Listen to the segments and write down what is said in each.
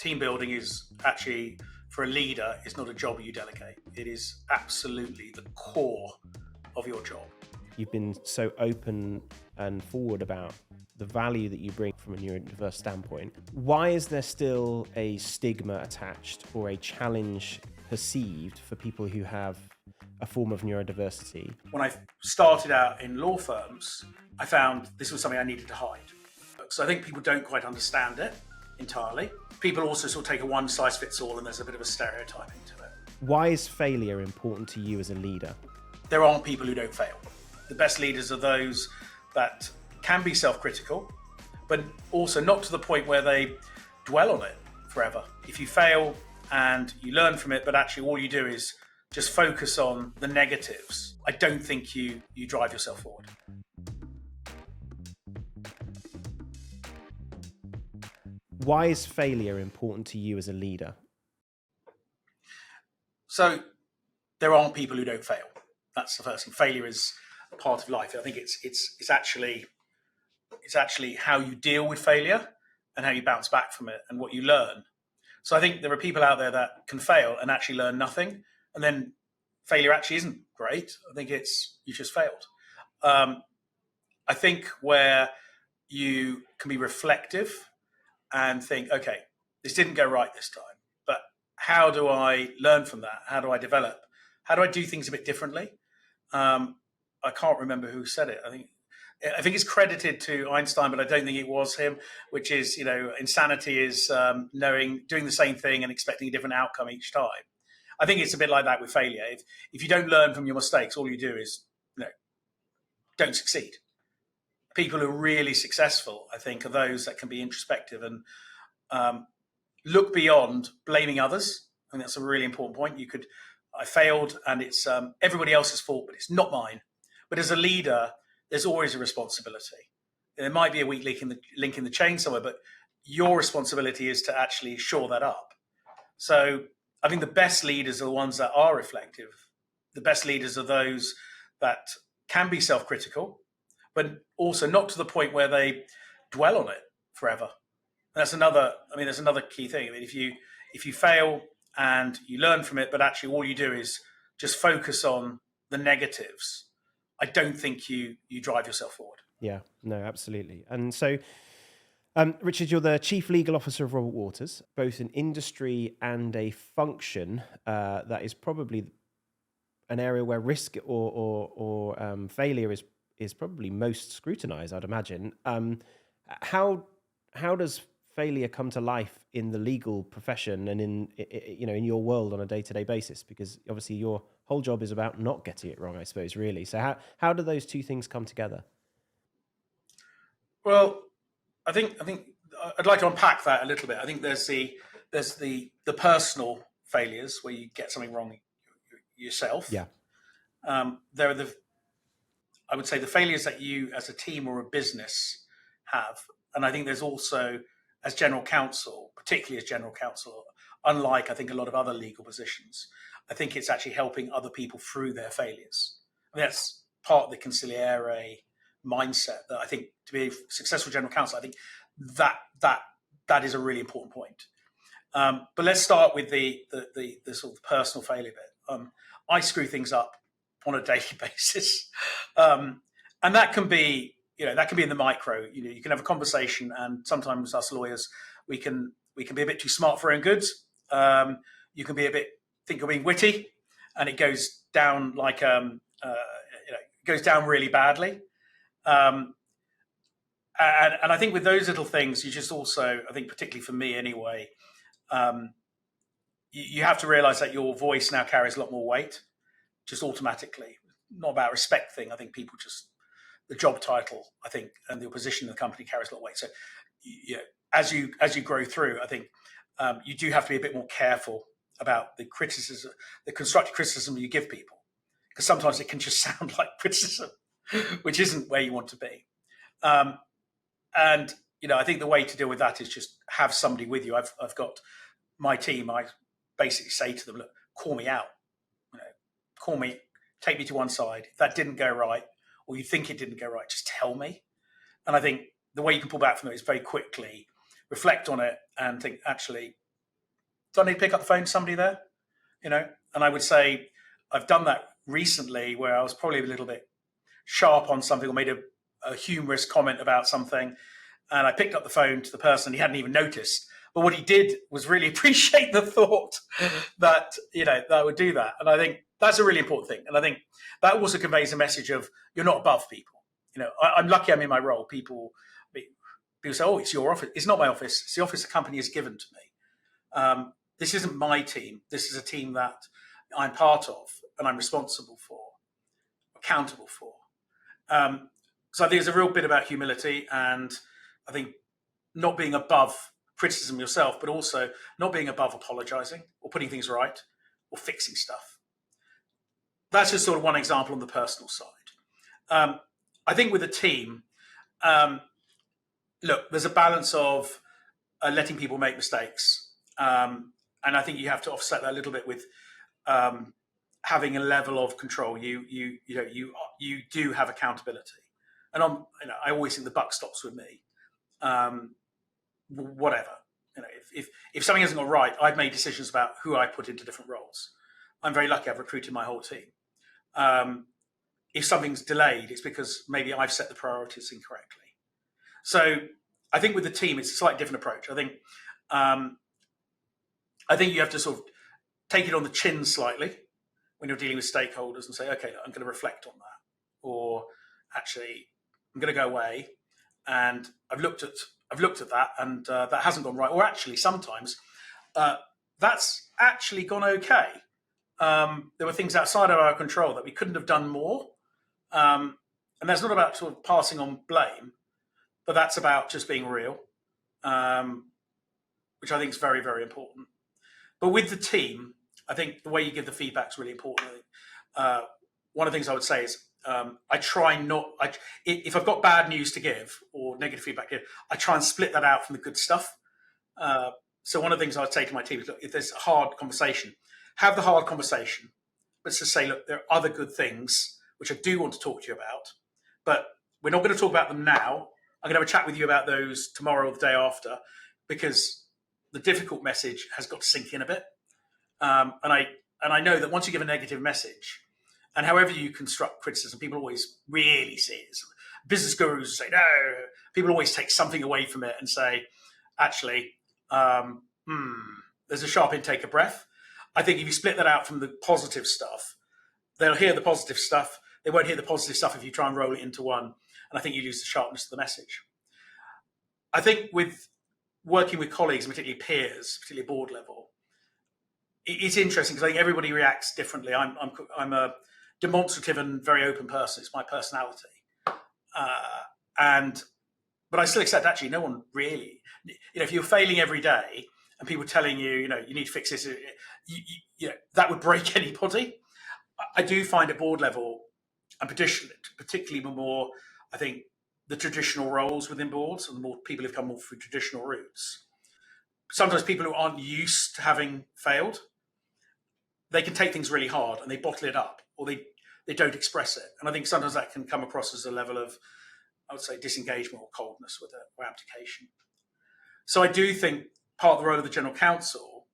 team building is actually, for a leader, it's not a job you delegate. It is absolutely the core of your job. You've been so open and forward about the value that you bring from a neurodiverse standpoint. Why is there still a stigma attached or a challenge perceived for people who have a form of neurodiversity? When I started out in law firms, I found this was something I needed to hide. So I think people don't quite understand it entirely. People also sort of take a one-size-fits-all, and there's a bit of a stereotyping to it. Why is failure important to you as a leader? There aren't people who don't fail. The best leaders are those that can be self-critical, but also not to the point where they dwell on it forever. If you fail and you learn from it, but actually all you do is just focus on the negatives, I don't think you drive yourself forward. Why is failure important to you as a leader? So there aren't people who don't fail. That's the first thing. Failure is a part of life. I think it's actually how you deal with failure and how you bounce back from it and what you learn. So I think there are people out there that can fail and actually learn nothing, and then failure actually isn't great. I think you just failed. I think where you can be reflective and think, okay, this didn't go right this time, but how do I learn from that? How do I develop? How do I do things a bit differently? I can't remember who said it. I think it's credited to Einstein, but I don't think it was him, which is, insanity is doing the same thing and expecting a different outcome each time. I think it's a bit like that with failure. If you don't learn from your mistakes, all you do is, don't succeed. People who are really successful, I think, are those that can be introspective and look beyond blaming others. I think that's a really important point. I failed and it's everybody else's fault, but it's not mine. But as a leader, there's always a responsibility. There might be a weak link in the chain somewhere, but your responsibility is to actually shore that up. So I think the best leaders are the ones that are reflective. The best leaders are those that can be self-critical, but also not to the point where they dwell on it forever. There's another key thing. I mean, if you fail and you learn from it, but actually all you do is just focus on the negatives, I don't think you drive yourself forward. Yeah, no, absolutely. And so, Richard, you're the Chief Legal Officer of Robert Walters, both an industry and a function that is probably an area where risk or failure is probably most scrutinized, I'd imagine. How does failure come to life in the legal profession and in your world on a day-to-day basis? Because obviously your whole job is about not getting it wrong, I suppose, really. So how do those two things come together? Well, I think I'd like to unpack that a little bit. I think there's the personal failures where you get something wrong yourself. Yeah. There are I would say the failures that you as a team or a business have. And I think there's also, as general counsel, particularly as general counsel, unlike I think a lot of other legal positions, I think it's actually helping other people through their failures. I mean, that's part of the conciliare mindset that I think to be a successful general counsel, I think that is a really important point. But let's start with the sort of personal failure bit. I screw things up on a daily basis, and that can be in the micro. You can have a conversation, and sometimes us lawyers we can be a bit too smart for our own goods. You can think you're being witty, and it goes down goes down really badly. And I think with those little things, you just also, I think particularly for me anyway, you have to realize that your voice now carries a lot more weight, just automatically. Not about a respect thing. I think people just, the job title, I think, and the position in the company carries a lot of weight. So, as you grow through, I think you do have to be a bit more careful about the criticism, the constructive criticism you give people, because sometimes it can just sound like criticism, which isn't where you want to be. And I think the way to deal with that is just have somebody with you. I've got my team. I basically say to them, look, call me out. Call me, take me to one side. If that didn't go right, or you think it didn't go right, just tell me. And I think the way you can pull back from it is very quickly reflect on it and think, actually, do I need to pick up the phone to somebody there? And I would say I've done that recently where I was probably a little bit sharp on something or made a humorous comment about something, and I picked up the phone to the person. He hadn't even noticed, but what he did was really appreciate the thought that that I would do that. And I think that's a really important thing. And I think that also conveys a message of you're not above people. I'm lucky I'm in my role. People say, "Oh, it's your office." It's not my office. It's the office the company has given to me. This isn't my team. This is a team that I'm part of and I'm responsible for, accountable for. So I think there's a real bit about humility, and I think not being above criticism yourself, but also not being above apologizing or putting things right or fixing stuff. That's just sort of one example on the personal side. I think with a team, look, there's a balance of letting people make mistakes. And I think you have to offset that a little bit with having a level of control. You do have accountability, and I always think the buck stops with me. Whatever, if something hasn't gone right, I've made decisions about who I put into different roles. I'm very lucky I've recruited my whole team. If something's delayed, it's because maybe I've set the priorities incorrectly. So I think with the team, it's a slightly different approach. I think you have to sort of take it on the chin slightly when you're dealing with stakeholders and say, okay, I'm going to reflect on that. Or actually, I'm going to go away and I've looked at that and that hasn't gone right. Or actually, sometimes that's actually gone okay. There were things outside of our control that we couldn't have done more. And that's not about sort of passing on blame, but that's about just being real, which I think is very, very important. But with the team, I think the way you give the feedback is really important. One of the things I would say is I try not, if I've got bad news to give or negative feedback to give, I try and split that out from the good stuff. So one of the things I would say to my team is, look, if there's a hard conversation, have the hard conversation, but to say, look, there are other good things which I do want to talk to you about, but we're not going to talk about them now. I'm going to have a chat with you about those tomorrow or the day after, because the difficult message has got to sink in a bit. And I know that once you give a negative message, and however you construct criticism, people always really see it. Business gurus say, no, people always take something away from it and say, actually, there's a sharp intake of breath. I think if you split that out from the positive stuff, they'll hear the positive stuff. They won't hear the positive stuff if you try and roll it into one. And I think you lose the sharpness of the message. I think with working with colleagues, particularly peers, particularly board level, it's interesting because I think everybody reacts differently. I'm a demonstrative and very open person. It's my personality. But I still accept, actually, no one really, if you're failing every day and people telling you, you need to fix this, that would break anybody. I do find at board level, and particularly more, I think, the traditional roles within boards and the more people who've come more through traditional routes. Sometimes people who aren't used to having failed, they can take things really hard and they bottle it up, or they don't express it. And I think sometimes that can come across as a level of, I would say, disengagement or coldness with or abdication. So I do think part of the role of the General Counsel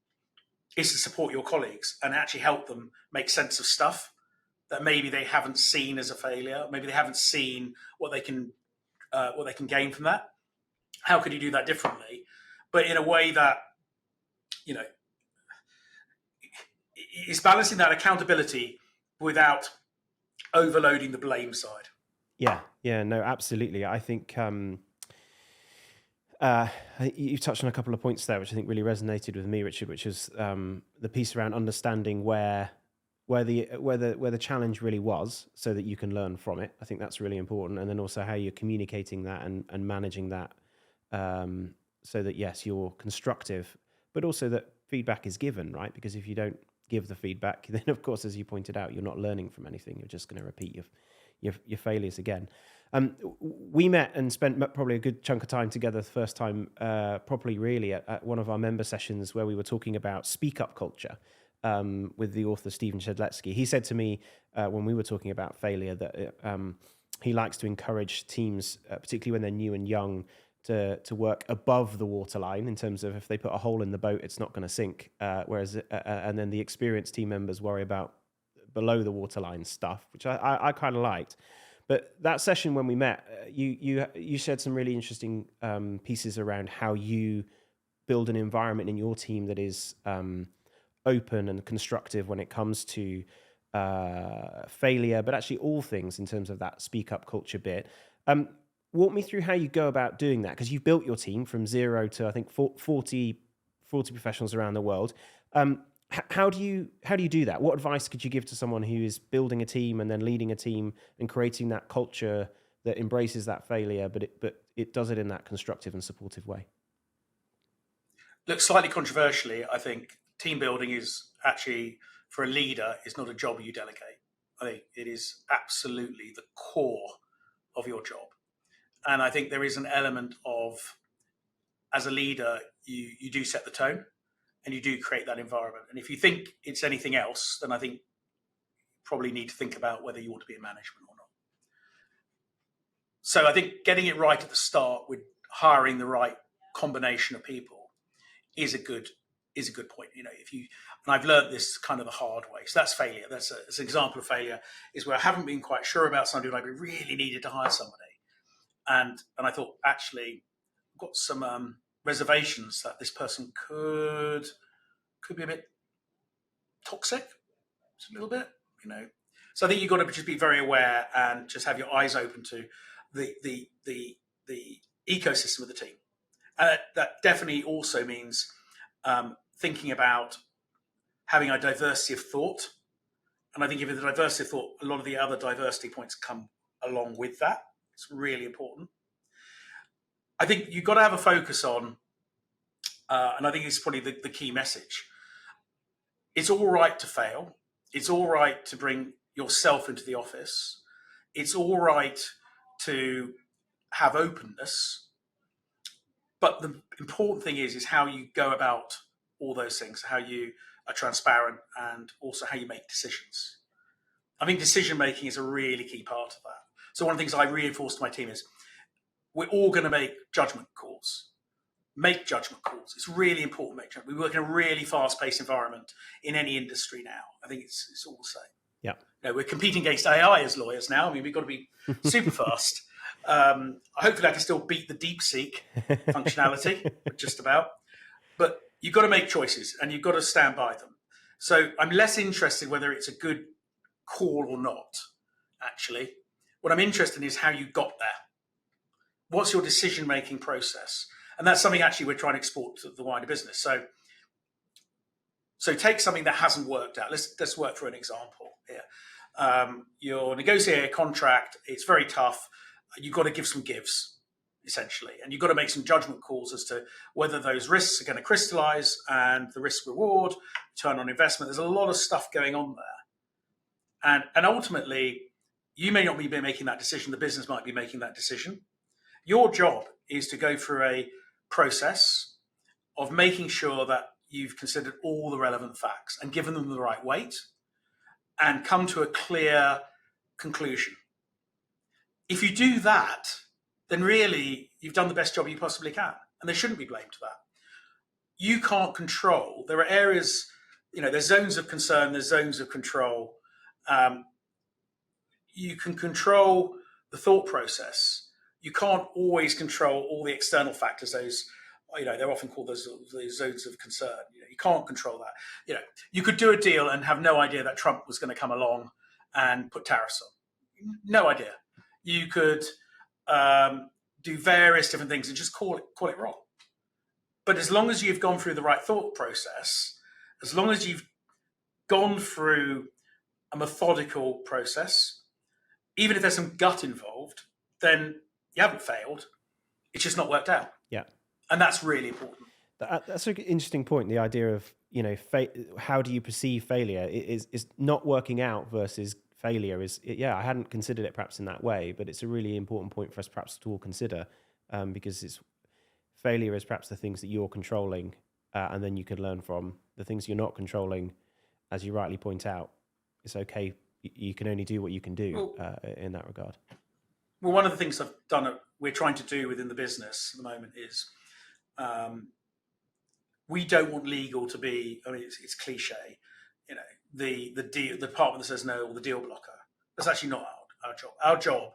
is to support your colleagues and actually help them make sense of stuff that maybe they haven't seen as a failure. Maybe they haven't seen what they can gain from that. How could you do that differently? But in a way that, it's balancing that accountability without overloading the blame side. Yeah, no, absolutely. I think you touched on a couple of points there, which I think really resonated with me, Richard, which is the piece around understanding where the challenge really was, so that you can learn from it. I think that's really important, and then also how you're communicating that and managing that, so that yes, you're constructive, but also that feedback is given, right? Because if you don't give the feedback, then of course, as you pointed out, you're not learning from anything. You're just going to repeat your failures again. We met and spent probably a good chunk of time together the first time properly, really, at one of our member sessions where we were talking about speak up culture. With the author Stephen Shedletsky. He said to me when we were talking about failure that he likes to encourage teams, particularly when they're new and young, to work above the waterline in terms of if they put a hole in the boat, it's not going to sink. And then the experienced team members worry about below the waterline stuff, which I kind of liked. But that session when we met, you shared some really interesting pieces around how you build an environment in your team that is open and constructive when it comes to failure, but actually all things in terms of that speak up culture bit. Walk me through how you go about doing that, because you've built your team from 0 to I think 40 professionals around the world. How do you do that? What advice could you give to someone who is building a team and then leading a team and creating that culture that embraces that failure, but it does it in that constructive and supportive way? Look, slightly controversially, I think team building is actually, for a leader, is not a job you delegate. I think it is absolutely the core of your job. And I think there is an element of, as a leader, you do set the tone and you do create that environment. And if you think it's anything else, then I think you probably need to think about whether you want to be in management or not. So I think getting it right at the start with hiring the right combination of people is a good point. You know, and I've learned this kind of the hard way. So that's failure. That's an example of failure, is where I haven't been quite sure about somebody and I really needed to hire somebody. And I thought, actually, I've got some reservations that this person could be a bit toxic, just a little bit, you know. So I think you've got to just be very aware and just have your eyes open to the ecosystem of the team. And that definitely also means thinking about having a diversity of thought. And I think if it's a diversity of thought, a lot of the other diversity points come along with that. It's really important. I think you've got to have a focus on, and I think it's probably the key message. It's all right to fail. It's all right to bring yourself into the office. It's all right to have openness. But the important thing is how you go about all those things, how you are transparent, and also how you make decisions. I think decision-making is a really key part of that. So one of the things I reinforce to my team is we're all going to make judgment calls. Make judgment calls. It's really important to make judgment. We work in a really fast-paced environment in any industry now. I think it's all the same. Yeah. You know, we're competing against AI as lawyers now. I mean, we've got to be super fast. Hopefully I can still beat the DeepSeek functionality, just about. But you've got to make choices and you've got to stand by them. So I'm less interested whether it's a good call or not, actually. What I'm interested in is how you got there. What's your decision-making process? And that's something actually we're trying to export to the wider business. So take something that hasn't worked out. Let's work through an example here. You're negotiating a contract. It's very tough. You've got to give some gives, essentially. And you've got to make some judgment calls as to whether those risks are going to crystallize and the risk reward, return on investment. There's a lot of stuff going on there. And ultimately, you may not be making that decision. The business might be making that decision. Your job is to go through a process of making sure that you've considered all the relevant facts and given them the right weight and come to a clear conclusion. If you do that, then really you've done the best job you possibly can. And they shouldn't be blamed for that. You can't control. There are areas, you know, there's zones of concern, there's zones of control. You can control the thought process. You can't always control all the external factors. Those, you know, they're often called those zones of concern. You know, you can't control that. You know, you could do a deal and have no idea that Trump was going to come along and put tariffs on. No idea. You could do various different things and just call it wrong. But as long as you've gone through the right thought process, as long as you've gone through a methodical process, even if there's some gut involved, then you haven't failed. It's just not worked out. Yeah. And that's really important. That's an interesting point. The idea of, you know, how do you perceive failure is not working out versus failure I hadn't considered it perhaps in that way, but it's a really important point for us perhaps to all consider, because failure is perhaps the things that you're controlling, and then you can learn from the things you're not controlling. As you rightly point out, it's okay. You can only do what you can do in that regard. Well, one of the things I've done we're trying to do within the business at the moment is we don't want legal to be, I mean, it's cliche, you know, the department that says no, or the deal blocker. That's actually not our job. Our job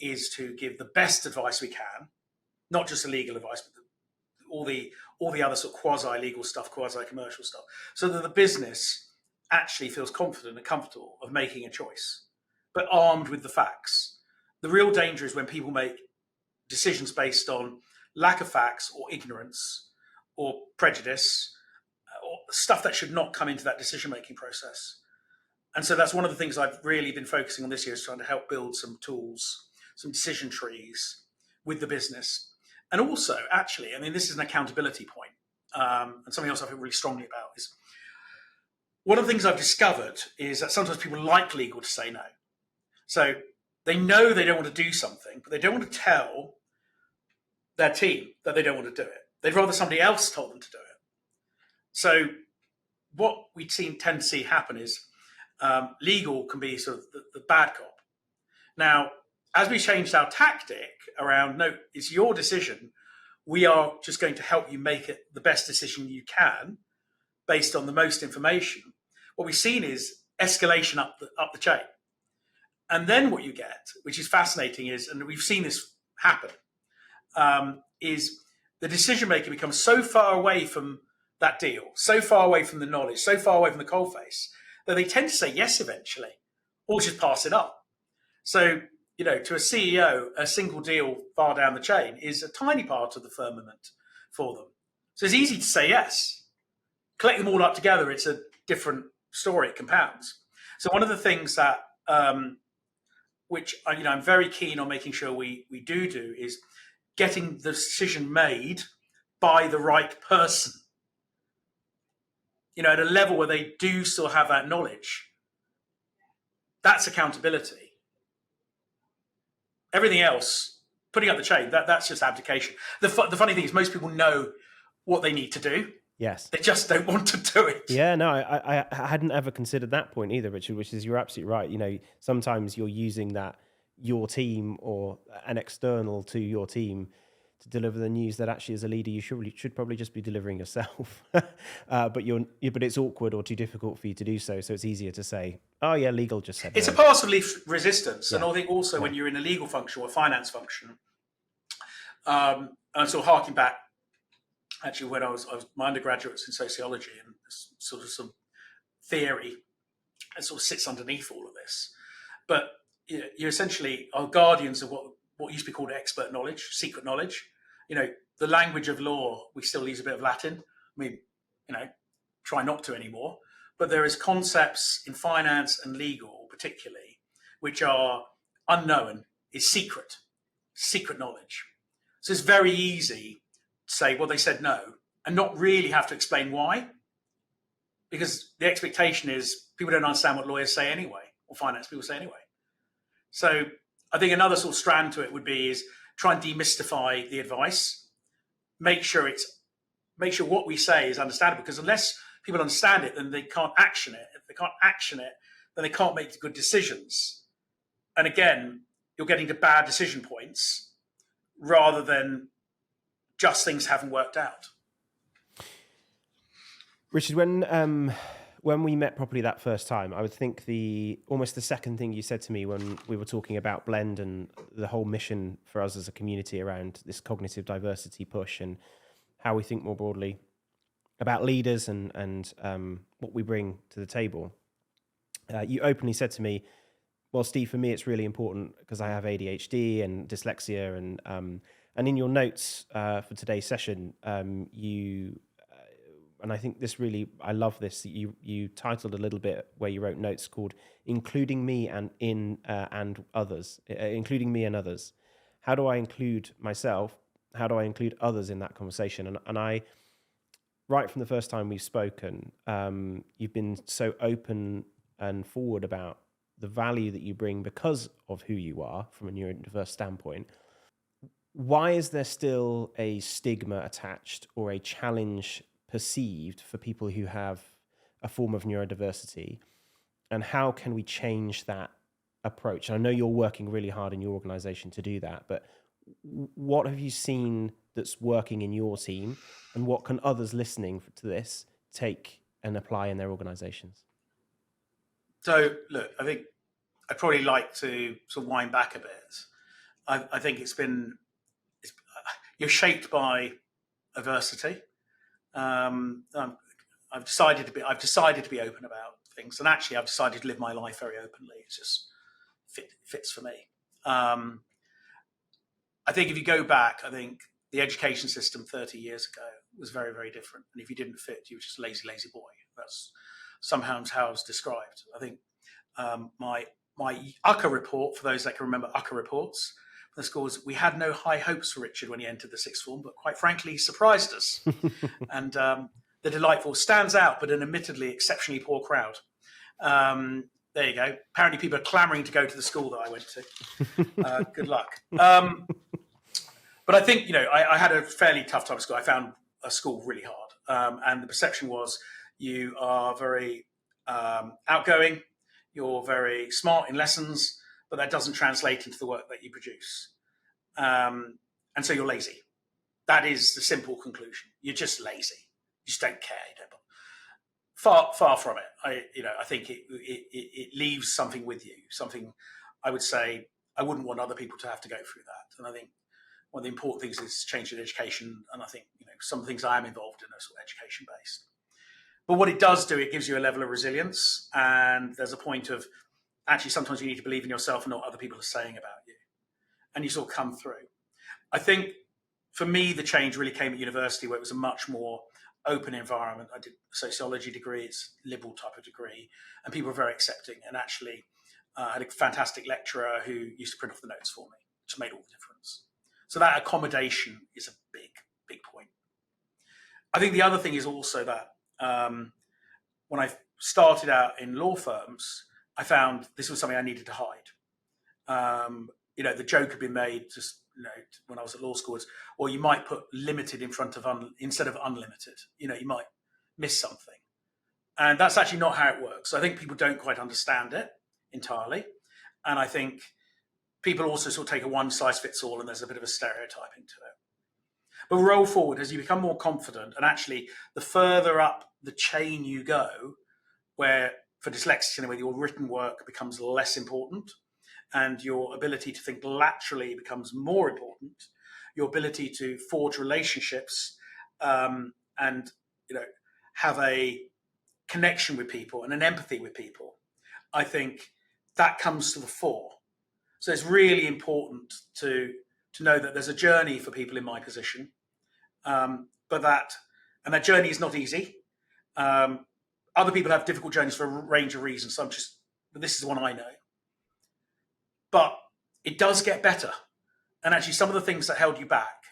is to give the best advice we can, not just the legal advice, but all the other sort of quasi-legal stuff, quasi-commercial stuff, so that the business actually feels confident and comfortable of making a choice, but armed with the facts. The real danger is when people make decisions based on lack of facts or ignorance or prejudice or stuff that should not come into that decision-making process. And so that's one of the things I've really been focusing on this year, is trying to help build some tools, some decision trees with the business. And also, actually, I mean, this is an accountability point, and something else I feel really strongly about is one of the things I've discovered is that sometimes people like legal to say no. So they know they don't want to do something, but they don't want to tell their team that they don't want to do it. They'd rather somebody else told them to do it. So what we tend to see happen is legal can be sort of the bad cop. Now, as we changed our tactic around, no, it's your decision, we are just going to help you make it the best decision you can based on the most information. What we've seen is escalation up the chain. And then what you get, which is fascinating, is, and we've seen this happen, is the decision maker becomes so far away from that deal, so far away from the knowledge, so far away from the coalface, that they tend to say yes eventually, or just pass it up. So, you know, to a CEO, a single deal far down the chain is a tiny part of the firmament for them. So it's easy to say yes. Collect them all up together, it's a different story, it compounds. So one of the things that, which I'm very keen on making sure we do is getting the decision made by the right person. You know, at a level where they do still have that knowledge. That's accountability. Everything else, putting up the chain, that's just abdication. The funny thing is most people know what they need to do. Yes. They just don't want to do it. Yeah, no, I hadn't ever considered that point either, Richard, which is, you're absolutely right. You know, sometimes you're using that, your team or an external to your team, to deliver the news that actually as a leader you should probably just be delivering yourself. but it's awkward or too difficult for you to do so. So it's easier to say, oh yeah, legal just said it's no. a pass of resistance. Yeah. And I think also when you're in a legal function or a finance function, and sort of harking back, actually when I was my undergraduate's in sociology, and sort of some theory that sort of sits underneath all of this. But you essentially are guardians of what used to be called expert knowledge, secret knowledge. You know, the language of law, we still use a bit of Latin. I mean, you know, try not to anymore. But there is concepts in finance and legal particularly, which are unknown, is secret knowledge. So it's very easy to say, well, they said no, and not really have to explain why. Because the expectation is people don't understand what lawyers say anyway, or finance people say anyway. So I think another sort of strand to it would be is try and demystify the advice, make sure what we say is understandable, because unless people understand it, then they can't action it. If they can't action it, then they can't make good decisions. And again, you're getting to bad decision points rather than just things haven't worked out. Richard, when we met properly that first time, I would think almost the second thing you said to me when we were talking about Blend and the whole mission for us as a community around this cognitive diversity push and how we think more broadly about leaders and what we bring to the table. You openly said to me, well, Steve, for me, it's really important because I have ADHD and dyslexia. And in your notes for today's session, and I think this really, I love this, you titled a little bit where you wrote notes called Including Me and Others, Including Me and Others. How do I include myself? How do I include others in that conversation? And I, right from the first time we've spoken, you've been so open and forward about the value that you bring because of who you are from a neurodiverse standpoint. Why is there still a stigma attached or a challenge perceived for people who have a form of neurodiversity, and how can we change that approach? And I know you're working really hard in your organization to do that, but what have you seen that's working in your team, and what can others listening to this take and apply in their organizations? So, look, I think I'd probably like to sort of wind back a bit. I think you're shaped by adversity. I've decided to be open about things, and actually, I've decided to live my life very openly. It's just fits for me. I think if you go back, I think the education system 30 years ago was very, very different. And if you didn't fit, you were just a lazy, lazy boy. That's somehow how it's described. I think my UCCA report, for those that can remember UCCA reports from the schools, we had no high hopes for Richard when he entered the sixth form, but quite frankly, he surprised us. And the delightful stands out, but an admittedly exceptionally poor crowd. There you go. Apparently people are clamoring to go to the school that I went to. Good luck. But I think, I had a fairly tough time at school. I found a school really hard. And the perception was you are very outgoing, you're very smart in lessons, but that doesn't translate into the work that you produce. And so you're lazy. That is the simple conclusion. You're just lazy. You just don't care. You don't bother. Far from it. I think it leaves something with you. Something I would say I wouldn't want other people to have to go through that. And I think one of the important things is changing education. And I think some things I am involved in are sort of education based. But what it does do, it gives you a level of resilience. And there's a point of actually sometimes you need to believe in yourself and not what other people are saying about you. And you sort of come through. I think for me, the change really came at university, where it was a much more open environment. I did a sociology degree, it's a liberal type of degree, and people were very accepting. And actually, I had a fantastic lecturer who used to print off the notes for me, which made all the difference. So that accommodation is a big, big point. I think the other thing is also that when I started out in law firms, I found this was something I needed to hide. The joke had been made just when I was at law school, or you might put limited in front of instead of unlimited. You might miss something, and that's actually not how it works. So I think people don't quite understand it entirely, and I think people also sort of take a one size fits all, and there's a bit of a stereotyping to it. But roll forward as you become more confident, and actually the further up the chain you go, where for dyslexics anyway, your written work becomes less important, and your ability to think laterally becomes more important. Your ability to forge relationships and have a connection with people and an empathy with people, I think that comes to the fore. So it's really important to know that there's a journey for people in my position, but that journey is not easy. Other people have difficult journeys for a range of reasons. But this is one I know. But it does get better. And actually some of the things that held you back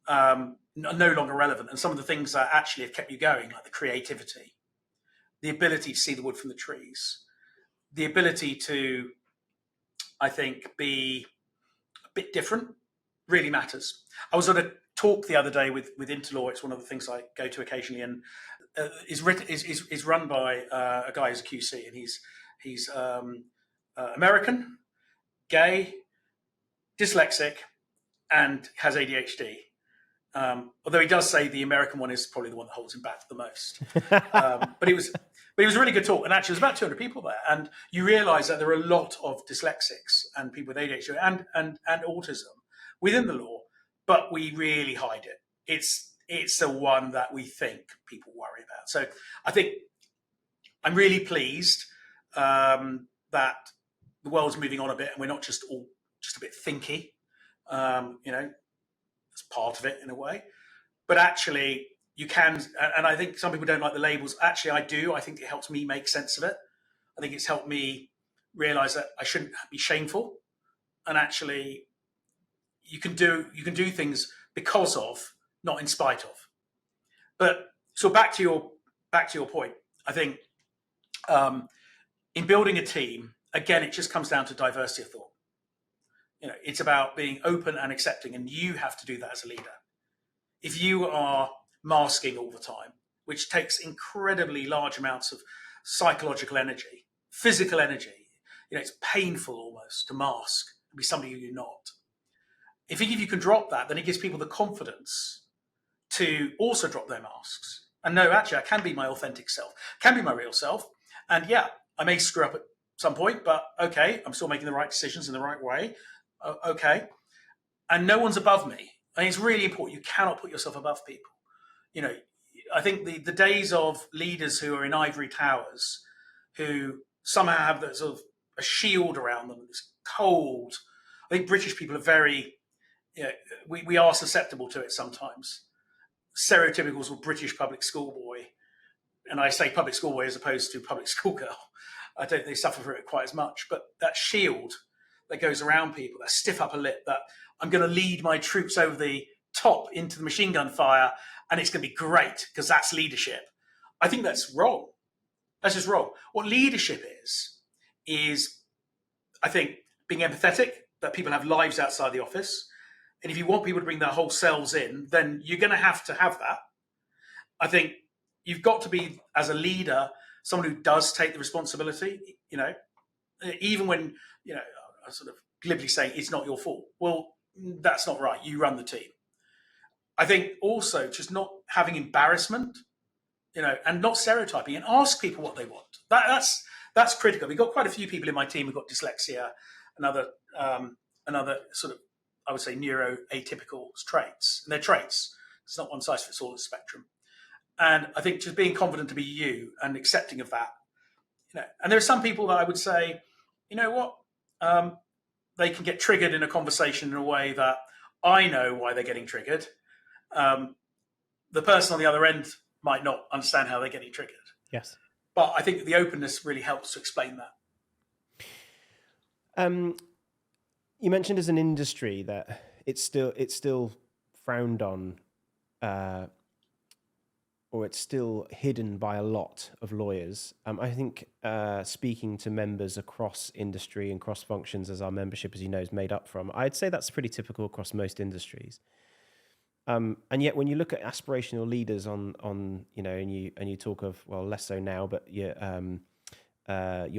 are no longer relevant. And some of the things that actually have kept you going, like the creativity, the ability to see the wood from the trees, the ability to, I think, be a bit different really matters. I was at a talk the other day with Interlaw. It's one of the things I go to occasionally, and is run by a guy who's a QC, and he's American, gay, dyslexic, and has ADHD. Although he does say the American one is probably the one that holds him back the most. But it was a really good talk. And actually, there's about 200 people there. And you realise that there are a lot of dyslexics and people with ADHD and autism within the law, but we really hide it. It's the one that we think people worry about. So I think I'm really pleased that the world's moving on a bit, and we're not just a bit thinky. That's part of it in a way. But actually, you can, and I think some people don't like the labels. Actually, I do. I think it helps me make sense of it. I think it's helped me realize that I shouldn't be shameful. And actually, you can do things because of, not in spite of. But so back to your point. I think in building a team, again, it just comes down to diversity of thought. It's about being open and accepting, and you have to do that as a leader. If you are masking all the time, which takes incredibly large amounts of psychological energy, physical energy, it's painful almost to mask and be somebody who you're not. if you can drop that, then it gives people the confidence to also drop their masks and no, actually, I can be my authentic self, can be my real self. And yeah, I may screw up at some point, but okay, I'm still making the right decisions in the right way. Okay. And no one's above me. And it's really important. You cannot put yourself above people. You know, I think the days of leaders who are in ivory towers, who somehow have that sort of a shield around them, it's cold. I think British people are very, we are susceptible to it sometimes. Stereotypical sort of British public school boy, and I say public school boy as opposed to public school girl. I don't think they suffer for it quite as much, but that shield that goes around people, that stiff upper lip, that I'm going to lead my troops over the top into the machine gun fire, and it's going to be great because that's leadership. I think that's wrong. That's just wrong. What leadership is I think being empathetic, that people have lives outside the office. And if you want people to bring their whole selves in, then you're going to have that. I think you've got to be, as a leader, someone who does take the responsibility, even when, I sort of glibly say it's not your fault. Well, that's not right. You run the team. I think also just not having embarrassment, and not stereotyping, and ask people what they want. That's critical. We've got quite a few people in my team who've got dyslexia and another sort of, I would say, neuroatypical traits. And they're traits. It's not one size fits all the spectrum. And I think just being confident to be you and accepting of that, and there are some people that I would say, you know what, they can get triggered in a conversation in a way that I know why they're getting triggered. The person on the other end might not understand how they're getting triggered. Yes. But I think the openness really helps to explain that. You mentioned as an industry that it's still frowned on, or it's still hidden by a lot of lawyers. I think speaking to members across industry and cross functions, as our membership, as you know, is made up from, I'd say that's pretty typical across most industries. And yet, when you look at aspirational leaders on and you talk of, well, less so now, but your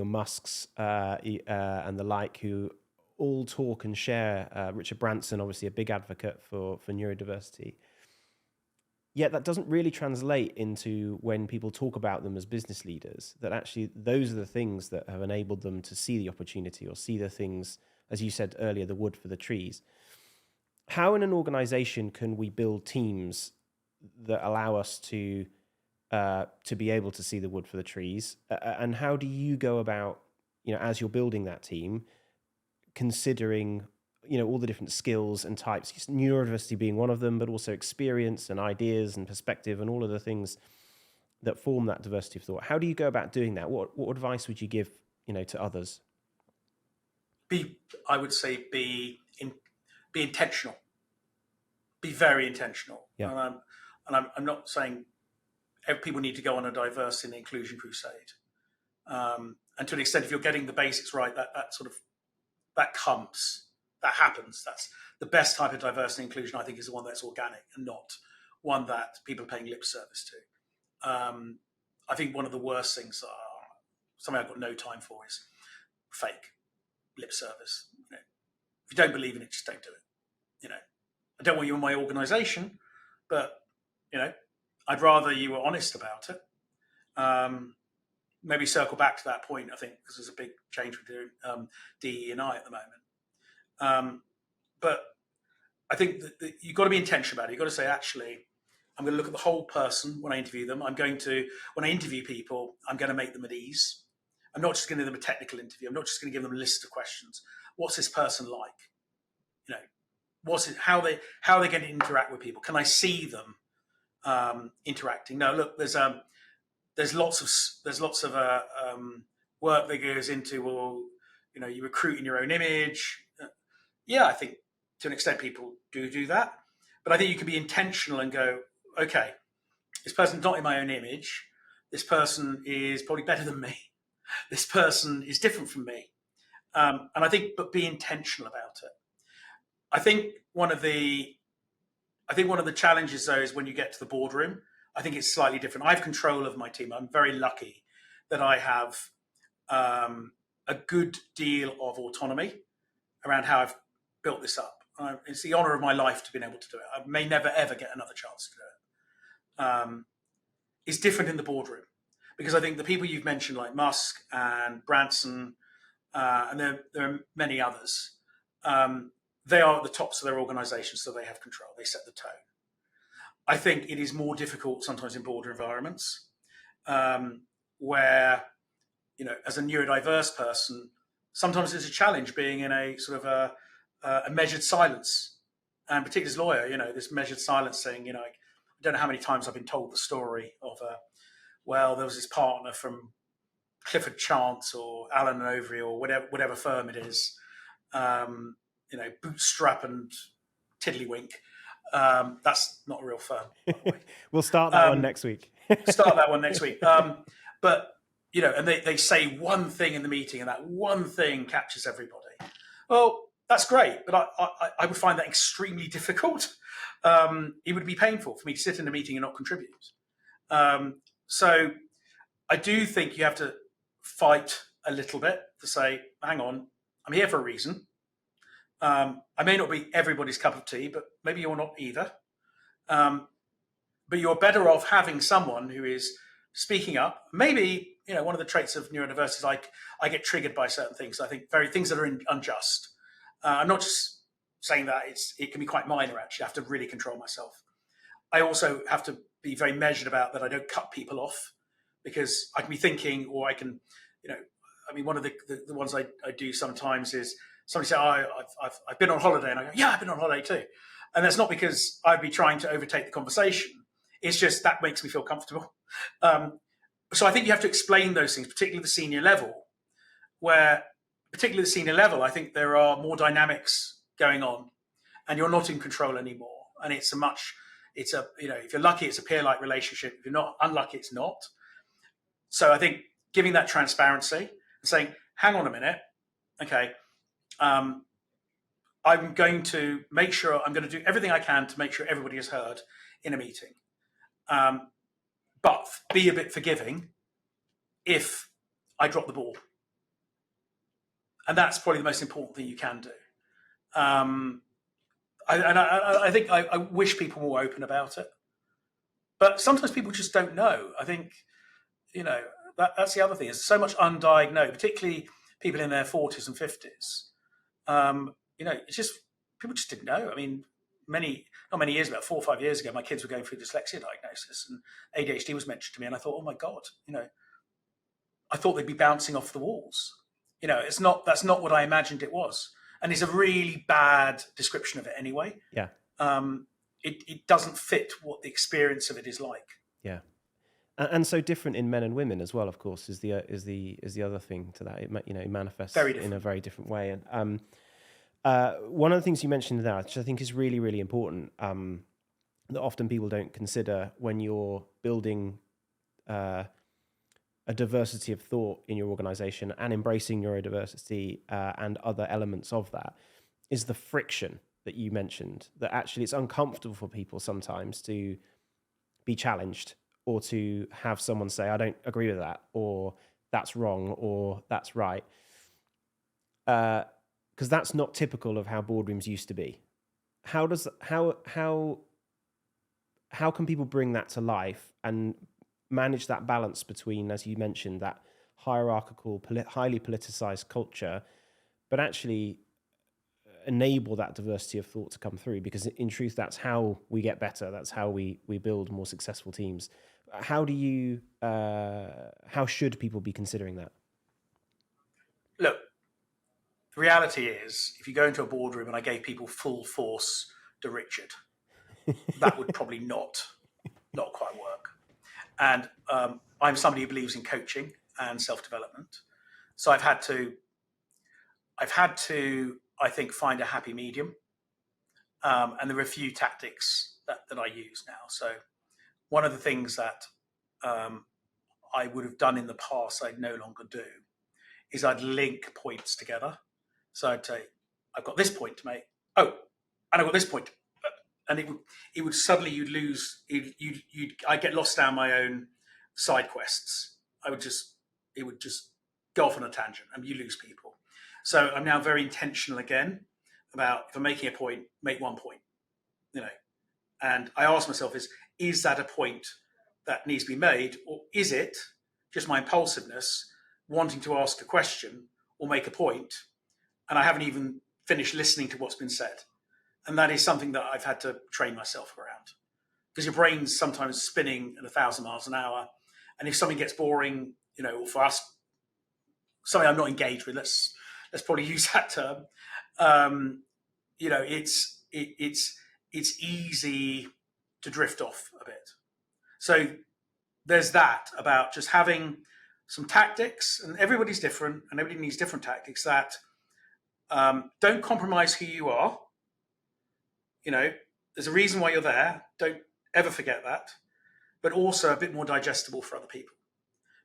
Musks and the like, who all talk and share. Richard Branson, obviously a big advocate for neurodiversity. Yet that doesn't really translate into when people talk about them as business leaders, that actually those are the things that have enabled them to see the opportunity or see the things, as you said earlier, the wood for the trees. How in an organization can we build teams that allow us to be able to see the wood for the trees? And how do you go about, as you're building that team, considering all the different skills and types, neurodiversity being one of them, but also experience and ideas and perspective and all of the things that form that diversity of thought? How do you go about doing that? What advice would you give, to others? I would say be intentional. Be very intentional. Yeah. And I'm not saying people need to go on a diversity and inclusion crusade. And to an extent, if you're getting the basics right, that happens. That's the best type of diversity and inclusion, I think, is the one that's organic and not one that people are paying lip service to. I think one of the worst things, something I've got no time for, is fake lip service. If you don't believe in it, just don't do it. I don't want you in my organisation, but I'd rather you were honest about it. Maybe circle back to that point, I think, because there's a big change we're doing DE&I at the moment. But I think that you've got to be intentional about it. You've got to say, actually, I'm going to look at the whole person when I interview them. When I interview people, I'm going to make them at ease. I'm not just going to give them a technical interview. I'm not just going to give them a list of questions. What's this person like? How they going to interact with people? Can I see them interacting? No, look, there's lots of work that goes into, well, you recruit in your own image. Yeah, I think to an extent people do that, but I think you can be intentional and go, okay, this person's not in my own image. This person is probably better than me. This person is different from me, and I think, but be intentional about it. I think one of the challenges, though, is when you get to the boardroom. I think it's slightly different. I have control of my team. I'm very lucky that I have a good deal of autonomy around how I've built this up. it's the honour of my life to be able to do it. I may never ever get another chance to do it. It's different in the boardroom because I think the people you've mentioned, like Musk and Branson, and there are many others, they are at the tops of their organisations, so they have control. They set the tone. I think it is more difficult sometimes in boardroom environments where, as a neurodiverse person, sometimes it's a challenge being in a sort of a measured silence, and particularly as a lawyer, this measured silence saying, I don't know how many times I've been told the story of, there was this partner from Clifford Chance or Allen and Overy or whatever firm it is, Bootstrap and Tiddlywink. That's not a real firm, by the way. We'll start that one next week. Start that one next week. But, and they say one thing in the meeting and that one thing captures everybody. Well, that's great, but I would find that extremely difficult. It would be painful for me to sit in a meeting and not contribute. So I do think you have to fight a little bit to say, hang on, I'm here for a reason. I may not be everybody's cup of tea, but maybe you're not either. But you're better off having someone who is speaking up. Maybe, one of the traits of neurodiversity is I get triggered by certain things. I think things that are unjust. I'm not just saying that it can be quite minor, actually. I have to really control myself. I also have to be very measured about that I don't cut people off because I can be thinking, or I can, one of the ones I do sometimes is somebody say, I've been on holiday, and I go, yeah, I've been on holiday too. And that's not because I'd be trying to overtake the conversation. It's just that makes me feel comfortable. So I think you have to explain those things, particularly the senior level, where particularly the senior level, I think there are more dynamics going on and you're not in control anymore. And if you're lucky, it's a peer-like relationship. If you're not unlucky, it's not. So I think giving that transparency and saying, hang on a minute, okay, I'm going to make sure, I'm going to do everything I can to make sure everybody is heard in a meeting. But be a bit forgiving if I drop the ball. And that's probably the most important thing you can do. I think I wish people were more open about it. But sometimes people just don't know. I think, that's the other thing. There's so much undiagnosed, particularly people in their 40s and 50s. It's just, people just didn't know. I mean, not many years, about 4 or 5 years ago, my kids were going through dyslexia diagnosis and ADHD was mentioned to me. And I thought, oh my God, I thought they'd be bouncing off the walls. That's not what I imagined it was. And it's a really bad description of it anyway. Yeah. It doesn't fit what the experience of it is like. Yeah. And so different in men and women as well, of course, is the other thing to that. It manifests in a very different way. And one of the things you mentioned there, which I think is really, really important, that often people don't consider when you're building a diversity of thought in your organization and embracing neurodiversity and other elements of that, is the friction that you mentioned, that actually it's uncomfortable for people sometimes to be challenged or to have someone say, I don't agree with that, or that's wrong, or that's right. Because that's not typical of how boardrooms used to be. How can people bring that to life and manage that balance between, as you mentioned, that hierarchical, highly politicized culture, but actually enable that diversity of thought to come through? Because in truth, that's how we get better. That's how we build more successful teams. How should people be considering that? Look, the reality is, if you go into a boardroom and I gave people full force to Richard, that would probably not quite work. And I'm somebody who believes in coaching and self-development. So I've had to, I think, find a happy medium. And there are a few tactics that I use now. So one of the things that I would have done in the past, I no longer do, is I'd link points together. So I'd say, I've got this point to make. Oh, and I've got this point. And it would suddenly, I'd get lost down my own side quests. It would just go off on a tangent and you lose people. So I'm now very intentional again about, if I'm making a point, make one point, and I ask myself, is that a point that needs to be made, or is it just my impulsiveness wanting to ask a question or make a point, and I haven't even finished listening to what's been said? And that is something that I've had to train myself around, because your brain's sometimes spinning at 1,000 miles an hour, and if something gets boring, or for us, something I'm not engaged with, let's probably use that term. It's easy to drift off a bit. So there's that about just having some tactics, and everybody's different, and everybody needs different tactics that don't compromise who you are. There's a reason why you're there. Don't ever forget that. But also a bit more digestible for other people.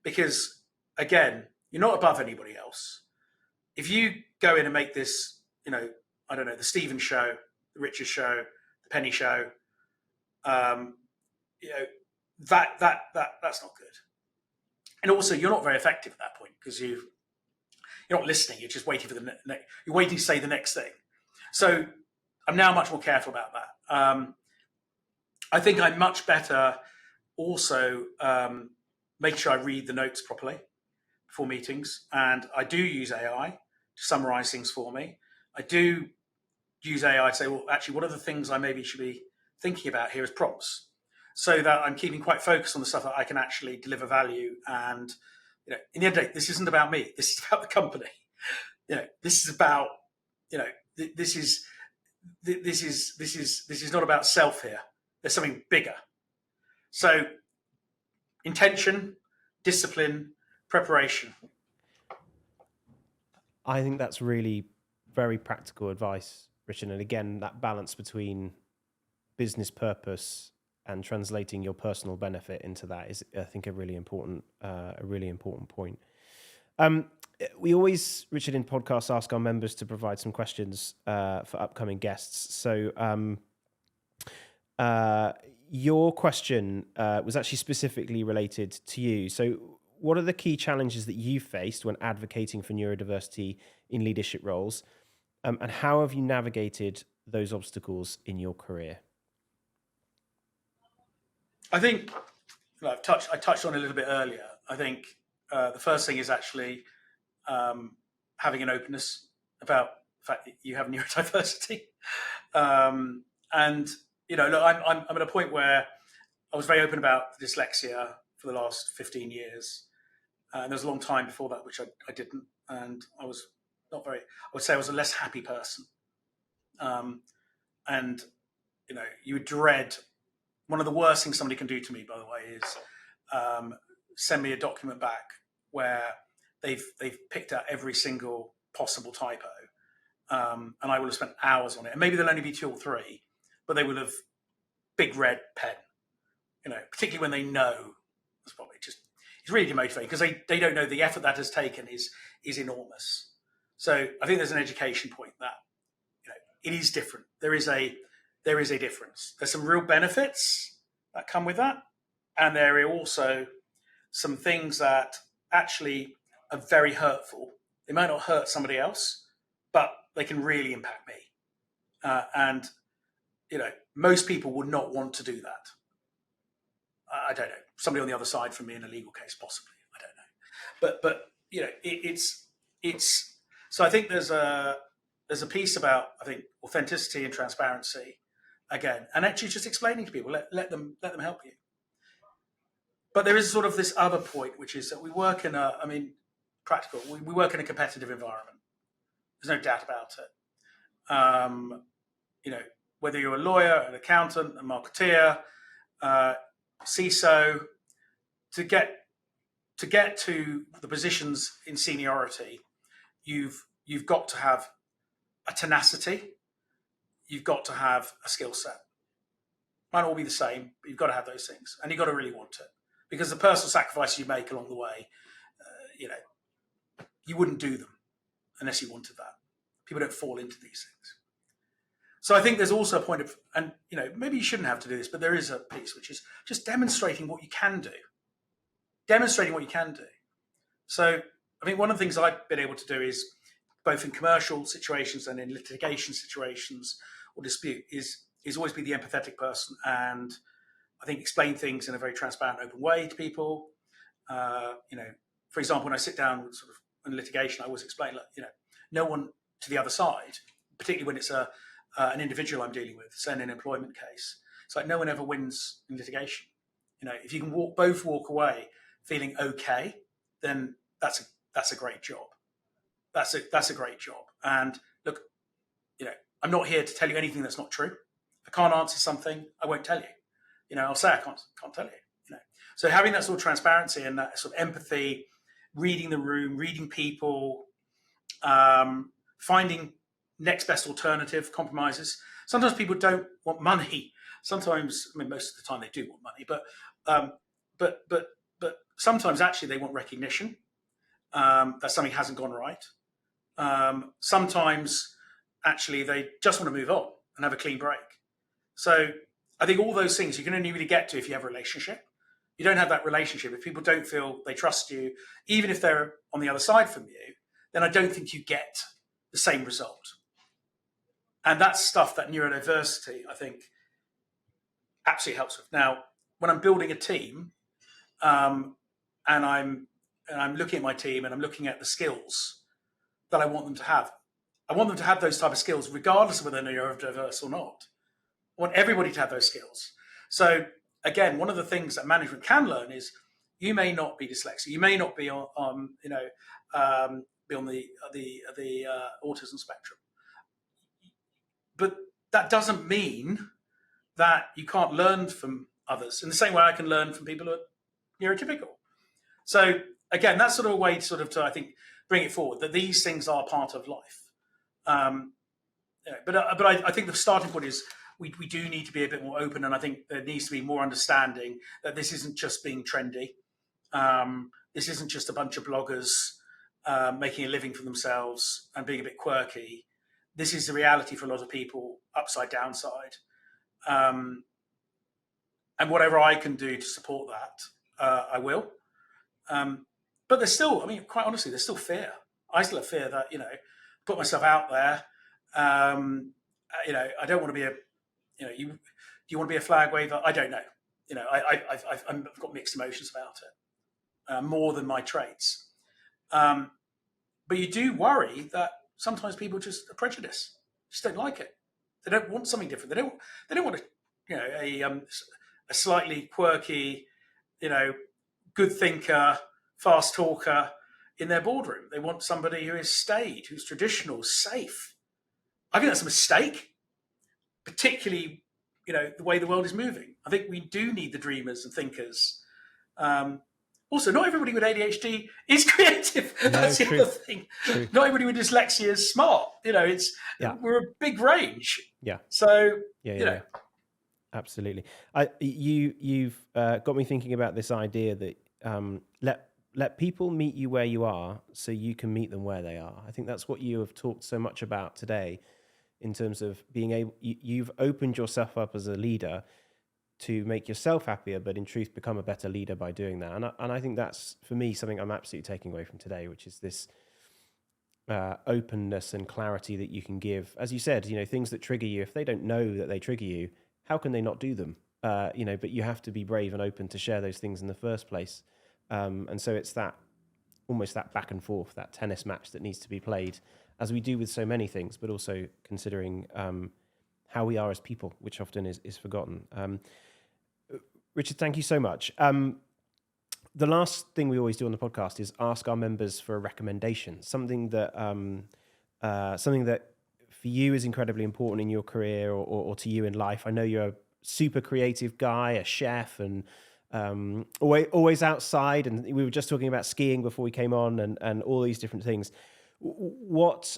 Because, again, you're not above anybody else. If you go in and make this, I don't know, the Stephen show, the Richard show, the Penny show, that's not good. And also, you're not very effective at that point, because you're not listening. You're just waiting for you're waiting to say the next thing. So I'm now much more careful about that. I think I'm much better also making sure I read the notes properly before meetings, and I do use AI to summarize things for me. I do use AI to say, well, actually, what are the things I maybe should be thinking about here as prompts, so that I'm keeping quite focused on the stuff that I can actually deliver value. And in the end of the day, this isn't about me. This is about the company. This is about this is not about self here. There's something bigger. So intention, discipline, preparation. I think that's really very practical advice, Richard. And again, that balance between business purpose and translating your personal benefit into that is, I think, a really important point. We always, Richard, in podcasts, ask our members to provide some questions for upcoming guests. So your question was actually specifically related to you. So what are the key challenges that you faced when advocating for neurodiversity in leadership roles? And how have you navigated those obstacles in your career? I think I touched on it a little bit earlier. I think the first thing is actually having an openness about the fact that you have neurodiversity. And look, I'm at a point where I was very open about dyslexia for the last 15 years. And there was a long time before that, which I didn't. And I was not very, I would say I was a less happy person. And, you would dread, one of the worst things somebody can do to me, by the way, is send me a document back where they've picked out every single possible typo. And I will have spent hours on it. And maybe there'll only be 2 or 3, but they will have big red pen, particularly when they know. It's probably it's really demotivating, because they don't know the effort that has taken is enormous. So I think there's an education point that, it is different. There is a difference. There's some real benefits that come with that. And there are also some things that actually are very hurtful. They might not hurt somebody else, but they can really impact me. And most people would not want to do that. I don't know. Somebody on the other side from me in a legal case, possibly. I don't know. But it's. So I think there's a piece about, I think, authenticity and transparency again, and actually just explaining to people, let them help you. But there is sort of this other point, which is that we work in practical. We work in a competitive environment. There's no doubt about it. Whether you're a lawyer, an accountant, a marketeer, CISO, to get to the positions in seniority, you've got to have a tenacity. You've got to have a skill set. Might all be the same, but you've got to have those things, and you've got to really want it, because the personal sacrifices you make along the way, you wouldn't do them unless you wanted that. People don't fall into these things. So I think there's also a point of, and maybe you shouldn't have to do this, but there is a piece which is just demonstrating what you can do. So I think one of the things I've been able to do is both in commercial situations and in litigation situations or dispute, is always be the empathetic person, and I think explain things in a very transparent, open way to people. For example, when I sit down sort of in litigation, I always explain, look, no one to the other side, particularly when it's an individual I'm dealing with, say in an employment case, it's like no one ever wins in litigation. If you can both walk away feeling okay, then that's a great job. That's a great job. And look, I'm not here to tell you anything that's not true. If I can't answer something, I won't tell you. I'll say I can't tell you. So having that sort of transparency and that sort of empathy, reading the room, reading people, finding next best alternative compromises. Sometimes people don't want money. Sometimes, most of the time they do want money, but sometimes actually they want recognition that something hasn't gone right. Sometimes actually they just want to move on and have a clean break. So I think all those things you can only really get to if you have a relationship. You don't have that relationship, if people don't feel they trust you, even if they're on the other side from you, then I don't think you get the same result. And that's stuff that neurodiversity, I think, absolutely helps with. Now, when I'm building a team, and I'm looking at my team and I'm looking at the skills that I want them to have, I want them to have those type of skills, regardless of whether they're neurodiverse or not. I want everybody to have those skills. So again, one of the things that management can learn is you may not be dyslexic, you may not be on be on the autism spectrum, but that doesn't mean that you can't learn from others in the same way I can learn from people who are neurotypical. So again, that's sort of a way to I think bring it forward that these things are part of life. But I think the starting point is we do need to be a bit more open, and I think there needs to be more understanding that this isn't just being trendy. This isn't just a bunch of bloggers making a living for themselves and being a bit quirky. This is the reality for a lot of people, upside, downside. And whatever I can do to support that, I will. But there's still, quite honestly, there's still fear. I still have fear that, put myself out there. I don't want to be do you want to be a flag waver? I don't know. I've got mixed emotions about it, more than my traits. But you do worry that sometimes people just are prejudiced, just don't like it. They don't want something different. They don't want a slightly quirky, good thinker, fast talker in their boardroom. They want somebody who is staid, who's traditional, safe. I think that's a mistake, particularly, the way the world is moving. I think we do need the dreamers and thinkers. Also, not everybody with ADHD is creative. That's the other thing. True. Not everybody with dyslexia is smart. We're a big range. Yeah. So, yeah. Absolutely. You've got me thinking about this idea that let people meet you where you are so you can meet them where they are. I think that's what you have talked so much about today in terms of being able, you've opened yourself up as a leader to make yourself happier, but in truth, become a better leader by doing that. And I think that's, for me, something I'm absolutely taking away from today, which is this openness and clarity that you can give. As you said, things that trigger you, if they don't know that they trigger you, how can they not do them? But you have to be brave and open to share those things in the first place. And so it's almost that back and forth, that tennis match that needs to be played, as we do with so many things, but also considering how we are as people, which often is forgotten. Richard, thank you so much. The last thing we always do on the podcast is ask our members for a recommendation, something that for you is incredibly important in your career or to you in life. I know you're a super creative guy, a chef, and always outside. And we were just talking about skiing before we came on, and all these different things. What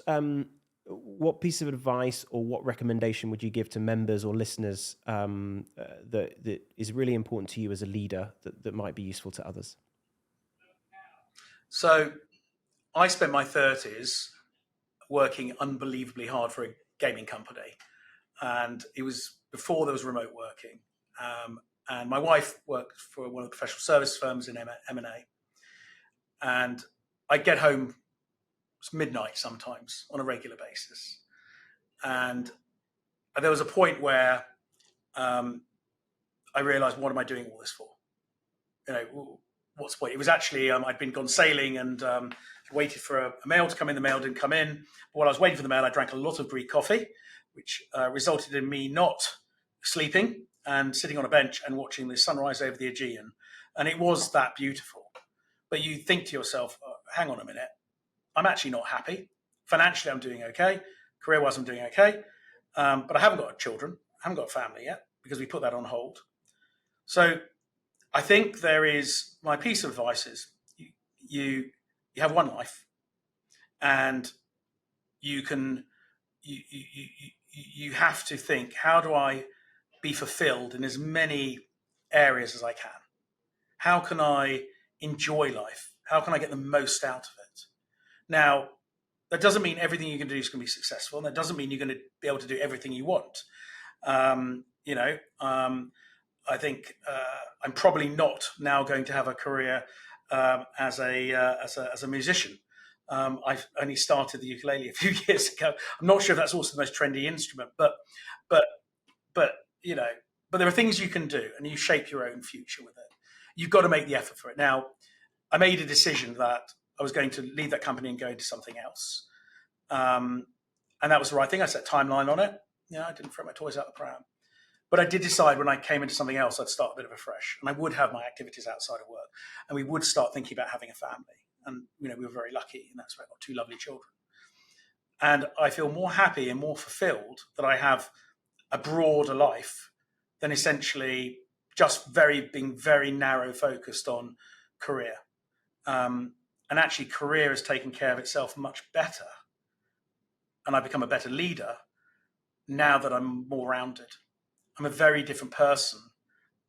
piece of advice or what recommendation would you give to members or listeners that is really important to you as a leader that might be useful to others? So I spent my 30s working unbelievably hard for a gaming company. And it was before there was remote working. And my wife worked for one of the professional service firms in M&A. And I'd get home It's midnight sometimes on a regular basis. And there was a point where I realized, what am I doing all this for? What's the point? It was actually, I'd been gone sailing and waited for a mail to come in. The mail didn't come in. But while I was waiting for the mail, I drank a lot of Greek coffee, which resulted in me not sleeping and sitting on a bench and watching the sunrise over the Aegean. And it was that beautiful. But you think to yourself, hang on a minute, I'm actually not happy. Financially, I'm doing okay. Career-wise, I'm doing okay. But I haven't got children. I haven't got a family yet because we put that on hold. So I think my piece of advice is you have one life, and you have to think, how do I be fulfilled in as many areas as I can? How can I enjoy life? How can I get the most out of it? Now, that doesn't mean everything you can do is going to be successful, and that doesn't mean you're going to be able to do everything you want. I think I'm probably not now going to have a career as a musician. I've only started the ukulele a few years ago. I'm not sure if that's also the most trendy instrument, but there are things you can do, and you shape your own future with it. You've got to make the effort for it. Now, I made a decision that I was going to leave that company and go into something else, and that was the right thing. I set a timeline on it. I didn't throw my toys out the pram. But I did decide when I came into something else, I'd start a bit of a fresh, and I would have my activities outside of work, and we would start thinking about having a family. And we were very lucky, and that's why I got 2 lovely children. And I feel more happy and more fulfilled that I have a broader life than essentially just being very narrow focused on career. And actually, career has taken care of itself much better, and I've become a better leader now that I'm more rounded. I'm a very different person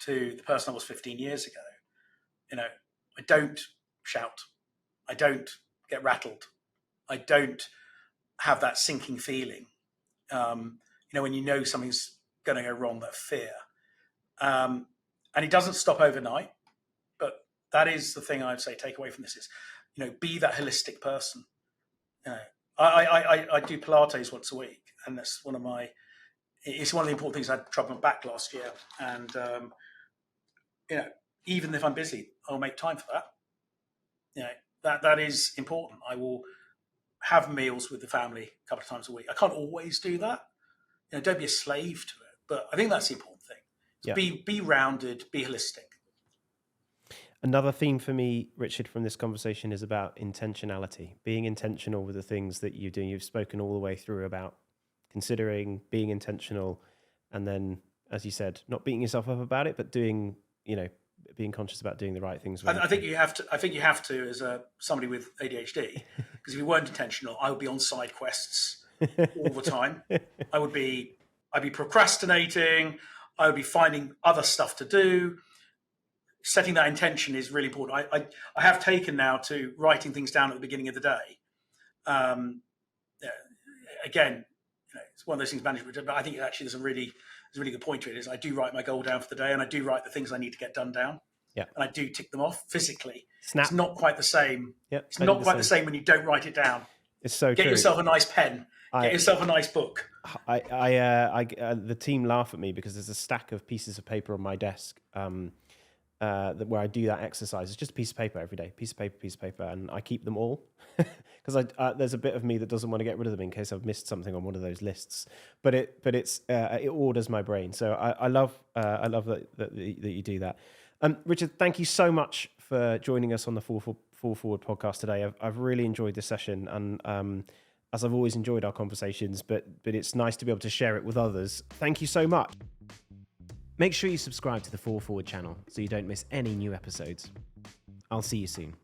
to the person I was 15 years ago. I don't shout. I don't get rattled. I don't have that sinking feeling. When you know something's going to go wrong, that fear. And it doesn't stop overnight, but that is the thing I'd say take away from this is, be that holistic person. I do Pilates once a week, and that's it's one of the important things. I had trouble with my back last year, and even if I'm busy, I'll make time for that. That is important. I will have meals with the family a couple of times a week. I can't always do that. Don't be a slave to it, but I think that's the important thing. So be rounded, be holistic. Another theme for me, Richard, from this conversation is about intentionality, being intentional with the things that you do. You've spoken all the way through about considering, being intentional, and then, as you said, not beating yourself up about it, but doing, being conscious about doing the right things. I think you have to as somebody with ADHD, because if you weren't intentional, I would be on side quests all the time. I'd be procrastinating. I would be finding other stuff to do. Setting that intention is really important. I have taken now to writing things down at the beginning of the day. Again, it's one of those things management, but I think actually there's a really good point to it. Is I do write my goal down for the day, and I do write the things I need to get done down. Yeah, and I do tick them off physically. Snap. It's not quite the same. Yep, it's not quite the same when you don't write it down. It's so Get true. yourself a nice pen. Get yourself a nice book. The team laugh at me because there's a stack of pieces of paper on my desk where I do that exercise. It's just a piece of paper every day, piece of paper, and I keep them all because there's a bit of me that doesn't want to get rid of them in case I've missed something on one of those lists. But it orders my brain. So I love that you do that. Richard, thank you so much for joining us on the Fall Forward podcast today. I've really enjoyed this session, and as I've always enjoyed our conversations, but it's nice to be able to share it with others. Thank you so much. Make sure you subscribe to the Fall Forward channel so you don't miss any new episodes. I'll see you soon.